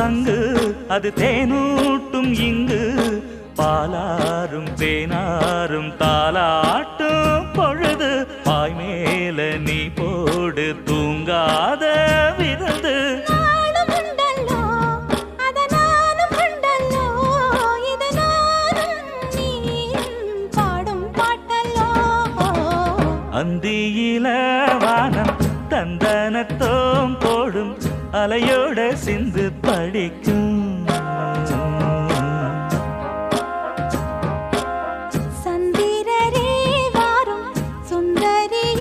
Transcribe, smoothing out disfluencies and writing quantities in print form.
சங்கு அது தேனூட்டும் இங்கு பாலாரும் தேனாரும் தாலாட்டும் பொழுது பாய் மேல நீ போடு தூங்காத விருந்து அந்தியில வானம் தந்தனத்தோம் போடும் அலையோட சிந்து படிக்கும்